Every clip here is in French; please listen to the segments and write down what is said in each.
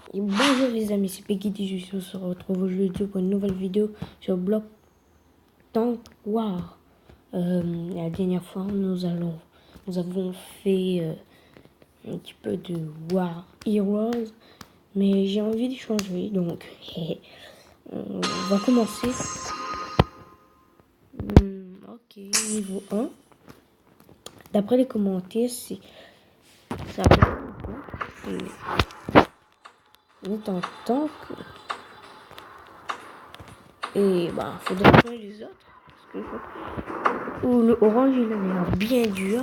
Et bonjour les amis, c'est Peggy, on se retrouve aujourd'hui pour une nouvelle vidéo sur Block Tank War. La dernière fois, nous avons fait un petit peu de War Heroes, mais j'ai envie de changer, donc on va commencer. Ok, niveau 1. D'après les commentaires, ça on est en tank. Et bah, faudrait trouver les autres. Le orange, il a l'air bien dur.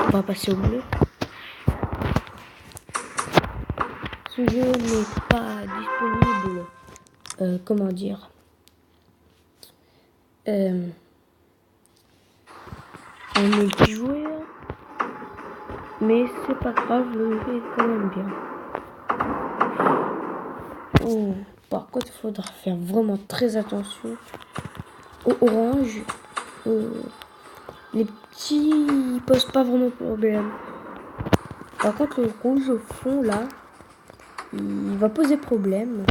On va passer au bleu. Ce jeu n'est pas disponible. Comment dire en multijoueur. Mais c'est pas grave, le jeu est quand même bien. Oh, par contre, il faudra faire vraiment très attention au orange. Les petits, ils posent pas vraiment de problème. Par contre, le rouge au fond, là, il va poser problème.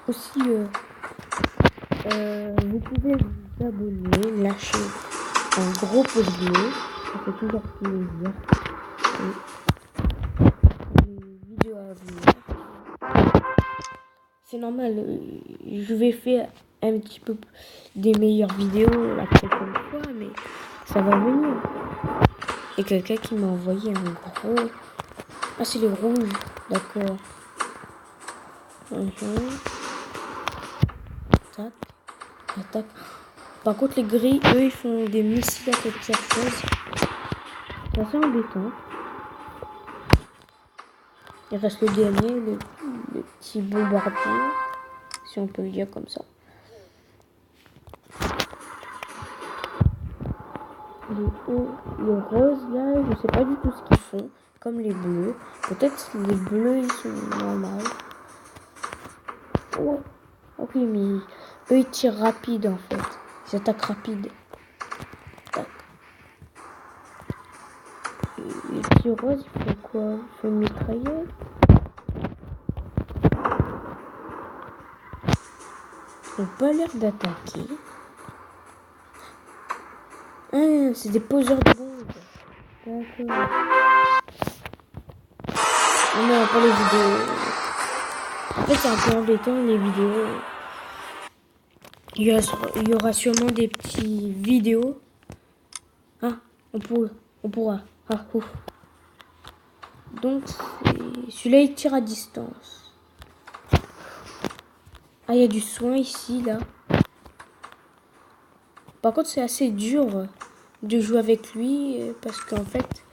Aussi, vous pouvez vous abonner, lâcher un gros pouce bleu. Ça fait toujours plaisir. Les vidéos à venir. C'est normal, je vais faire un petit peu des meilleures vidéos la prochaine fois, mais ça va venir. Et quelqu'un qui m'a envoyé un gros... Ah, c'est les rouges, d'accord. Tac, attaque. Par contre, les gris, eux, ils font des missiles à quelque chose. C'est assez embêtant. Il reste le dernier, le petit bombardier, si on peut le dire comme ça. Les roses, là, je sais pas du tout ce qu'ils font, comme les bleus. Peut-être les bleus, ils sont normaux. Oh, ok, mais eux, ils tirent rapide, en fait. Ils attaquent rapide. Tac. Les petits roses, ils font quoi? Ils font une mitrailleuse. Ils n'ont pas l'air d'attaquer. Ah, c'est des poseurs de bombes. D'accord. Oh non, pas les vidéos. En fait, c'est un peu embêtant, les vidéos. Il y aura sûrement des petits vidéos. Ah, on pourra. Ah, ouf. Donc, celui-là, il tire à distance. Ah, il y a du soin ici, là. Par contre, c'est assez dur de jouer avec lui parce qu'en fait,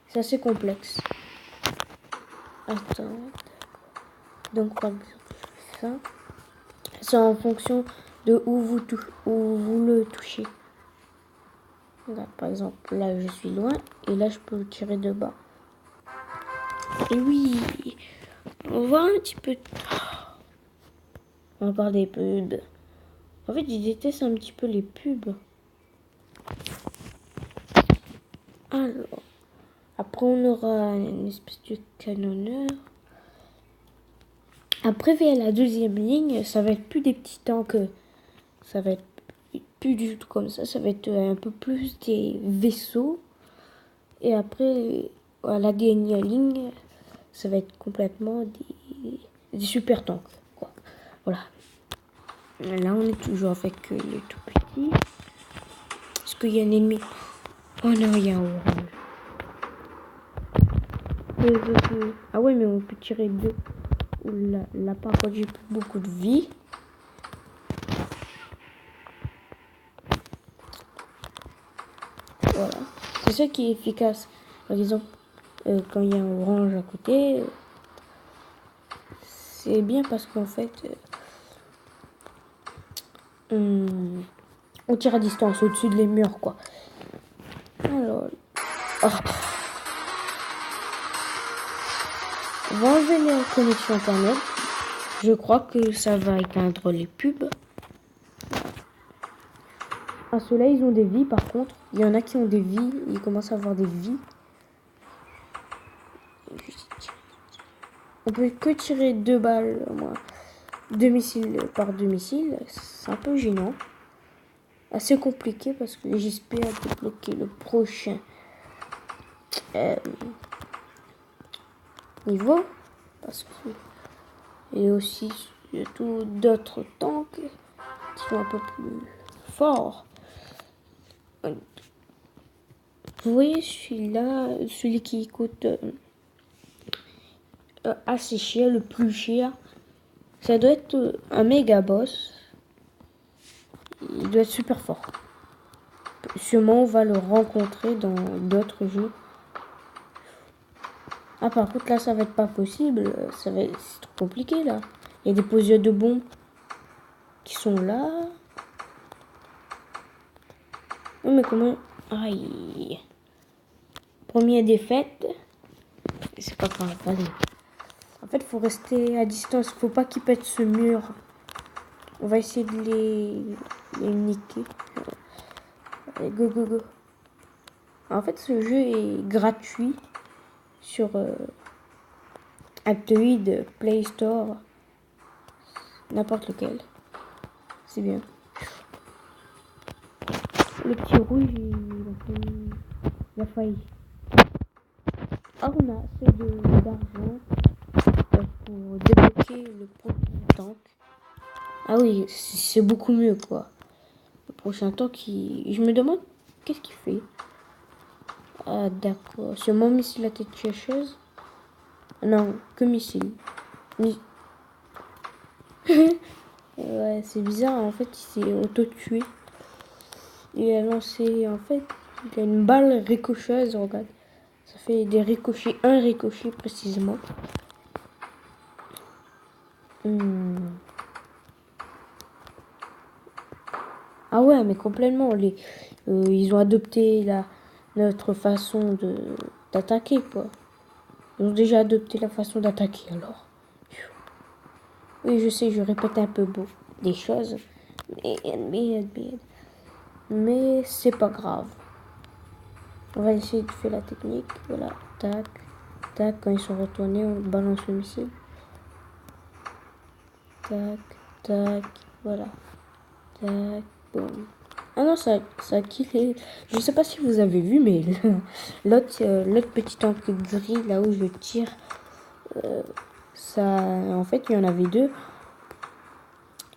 c'est assez complexe. Attends. Donc, par exemple, ça. C'est en fonction de où vous le touchez. Regarde, par exemple, là, je suis loin et là, je peux le tirer de bas. Et oui, on voit un petit peu. Encore des pubs. En fait, je déteste un petit peu les pubs. Alors, après, on aura une espèce de canonneur. Après, vers la deuxième ligne, ça va être plus des petits tanks. Ça va être plus du tout comme ça. Ça va être un peu plus des vaisseaux. Et après, à la dernière ligne, ça va être complètement des super tanks. Quoi. Voilà. Là, on est toujours avec les tout petits. Est-ce qu'il y a un ennemi? Oh non, il y a un orange. Ah ouais, mais on peut tirer deux. Là, par contre, j'ai plus beaucoup de vie. Voilà. C'est ça qui est efficace. Par exemple, quand il y a un orange à côté, c'est bien parce qu'en fait, on tire à distance au-dessus de les murs, quoi. Alors, oh. On va enlever la connexion internet. Je crois que ça va éteindre les pubs. Ah, ceux-là, ils ont des vies par contre. Il y en a qui ont des vies. Ils commencent à avoir des vies. On peut que tirer 2 balles, au moins 2 missiles par 2 missiles. C'est un peu gênant. Assez compliqué parce que j'espère débloquer le prochain niveau. Parce que il y a aussi surtout d'autres tanks qui sont un peu plus forts. Vous voyez celui-là, celui qui coûte assez cher, le plus cher. Ça doit être un méga boss. Il doit être super fort. Sûrement on va le rencontrer dans d'autres jeux. Ah par contre là ça va être pas possible. C'est trop compliqué là. Il y a des poseurs de bombes qui sont là. Oh, mais comment... Aïe. Première défaite. C'est pas grave, allez. En fait, faut rester à distance. Faut pas qu'ils pètent ce mur. On va essayer de les niquer. Allez, go, go, go. En fait, ce jeu est gratuit sur Aptoide, Play Store, n'importe lequel. C'est bien. Le petit rouge, il a failli. Ah, on a assez d'argent pour débloquer le prochain tank. Ah oui, c'est beaucoup mieux quoi. Le prochain tank, je me demande qu'est-ce qu'il fait. Ah d'accord, c'est mon missile à tête chercheuse. Non, que missile. Ouais, c'est bizarre, en fait, il s'est auto-tué. Il a lancé, en fait, il a une balle ricocheuse, regarde. Ça fait des ricochets, un ricochet précisément. Ah ouais, mais complètement. Ils ont adopté notre façon d'attaquer, quoi. Ils ont déjà adopté la façon d'attaquer, alors. Oui, je sais, je répète un peu beau des choses. Mais c'est pas grave. On va essayer de faire la technique. Voilà, tac, tac. Quand ils sont retournés, on balance le missile. Tac, tac, voilà. Tac, boum. Ah non, ça a killé. Je sais pas si vous avez vu, mais l'autre petit tank gris, là où je tire, ça, en fait, il y en avait 2.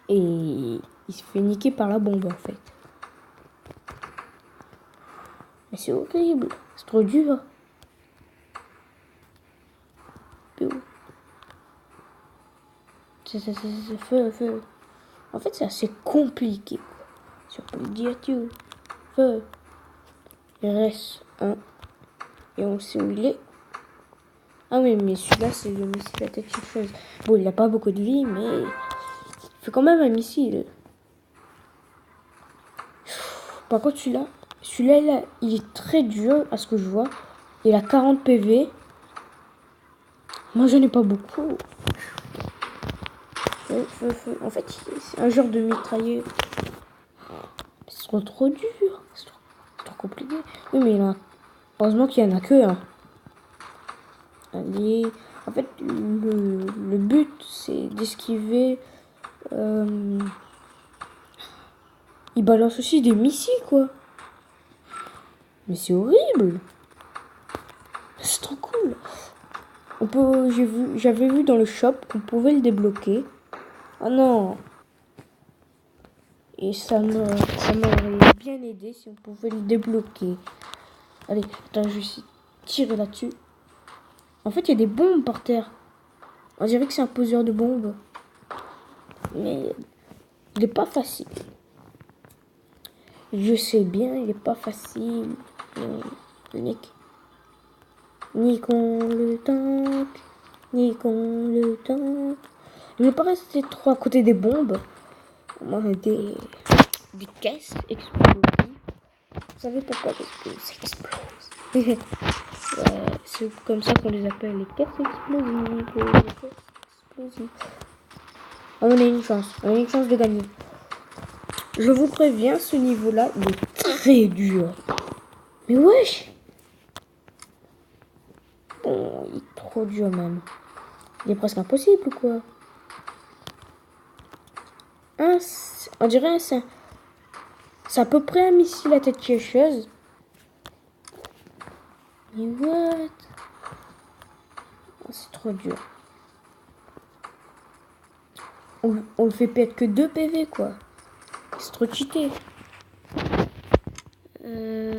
Et il se fait niquer par la bombe, en fait. Mais c'est horrible. C'est trop dur. C'est feu. En fait, c'est assez compliqué. Si on peut le dire, tu feu. Il reste un. Et on sait où il est. Ah oui, mais celui-là, c'est le missile à tête chercheuse. Bon, il n'a pas beaucoup de vie, mais il fait quand même un missile. Par contre, celui-là, il est très dur à ce que je vois. Il a 40 PV. Moi, j'en ai pas beaucoup. Feu. En fait, c'est un genre de mitrailleur. C'est trop dur. C'est trop compliqué. Oui, mais heureusement qu'il y en a que un. Allez. En fait, le but, c'est d'esquiver. Il balance aussi des missiles, quoi. Mais c'est horrible. C'est trop cool. J'avais vu dans le shop qu'on pouvait le débloquer. Ah non. Et ça m'aurait bien aidé si on pouvait le débloquer. Allez, attends, je vais tirer là-dessus. En fait, il y a des bombes par terre. On dirait que c'est un poseur de bombes. Mais il n'est pas facile. Je sais bien, il n'est pas facile. Niquons le tank. Il ne pas rester trop à côté des bombes. On a des caisses explosives. Vous savez pourquoi ça explose? C'est comme ça qu'on les appelle, les caisses explosives. On a une chance de gagner. Je vous préviens, ce niveau-là, il est très dur. Mais wesh! Bon, il est trop dur même. Il est presque impossible, quoi. On dirait c'est à peu près un missile à tête chercheuse. Mais what? Oh, c'est trop dur. On le fait perdre que 2 PV, quoi. C'est trop cheaté. Je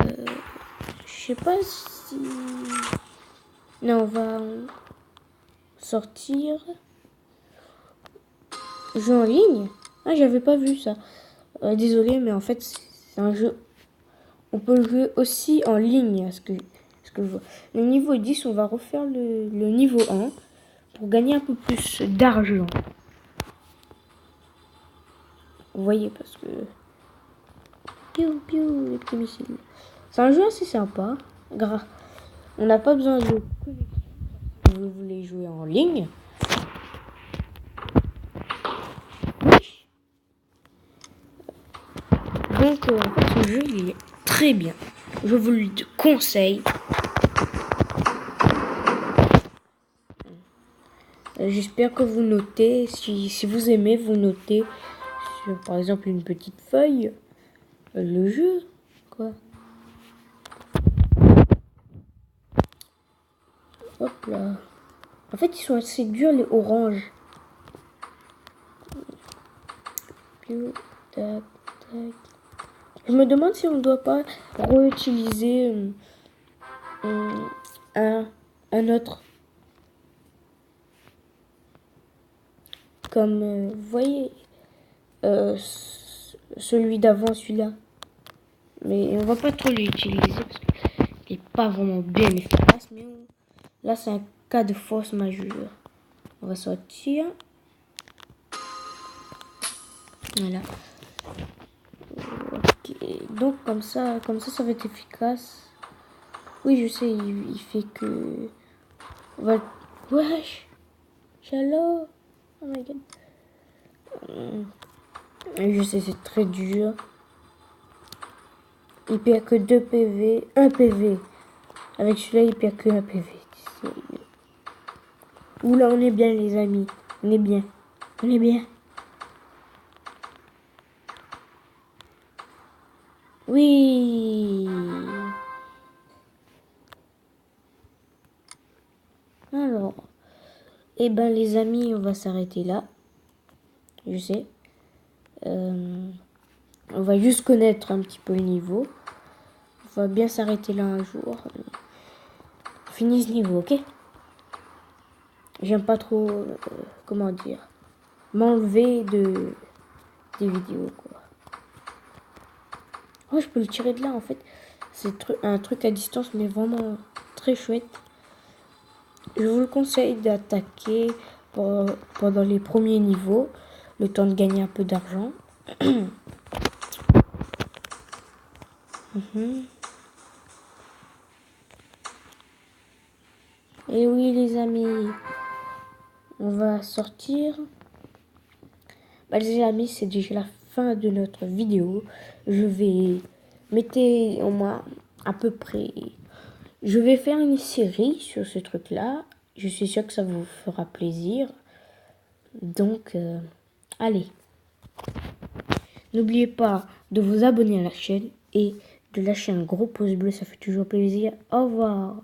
sais pas si... Non, on va sortir. Jeu en ligne. Ah, j'avais pas vu ça. Désolé, mais en fait, c'est un jeu. On peut le jouer aussi en ligne, ce que je vois. Le niveau 10, on va refaire le niveau 1 pour gagner un peu plus d'argent. Vous voyez, parce que... Piou, piou, les petits missiles. C'est un jeu assez sympa. On n'a pas besoin de connexion. Si vous voulez jouer en ligne. Donc, en fait, ce jeu, il est très bien. Je vous le conseille. J'espère que vous notez. Si vous aimez, vous notez sur, par exemple, une petite feuille le jeu, quoi. Hop là. En fait, ils sont assez durs, les oranges. Tac, tac. Je me demande si on ne doit pas réutiliser un autre. Comme, vous voyez, celui d'avant, celui-là. Mais on va pas trop l'utiliser parce qu'il n'est pas vraiment bien efficace. Mais là, c'est un cas de force majeure. On va sortir. Voilà. Okay. Donc comme ça ça va être efficace. Oui, je sais, il fait que... Wesh. Shalom. Oh my god. Je sais, c'est très dur. Il perd que 2 PV. 1 PV. Avec celui-là, il perd que 1 PV. Oula, on est bien, les amis. On est bien. On est bien. Oui. Alors. Eh ben, les amis, on va s'arrêter là. Je sais. On va juste connaître un petit peu le niveau. On va bien s'arrêter là un jour. Finis ce niveau, ok? J'aime pas trop, comment dire, m'enlever des vidéos, quoi. Oh, je peux le tirer de là, en fait. C'est un truc à distance, mais vraiment très chouette. Je vous le conseille d'attaquer pendant les premiers niveaux, le temps de gagner un peu d'argent. Et oui, les amis, on va sortir. Bah, les amis, c'est déjà la fin de notre vidéo. Je vais mettre au moins à peu près... Je vais faire une série sur ce truc-là. Je suis sûre que ça vous fera plaisir. Donc, allez. N'oubliez pas de vous abonner à la chaîne et de lâcher un gros pouce bleu. Ça fait toujours plaisir. Au revoir.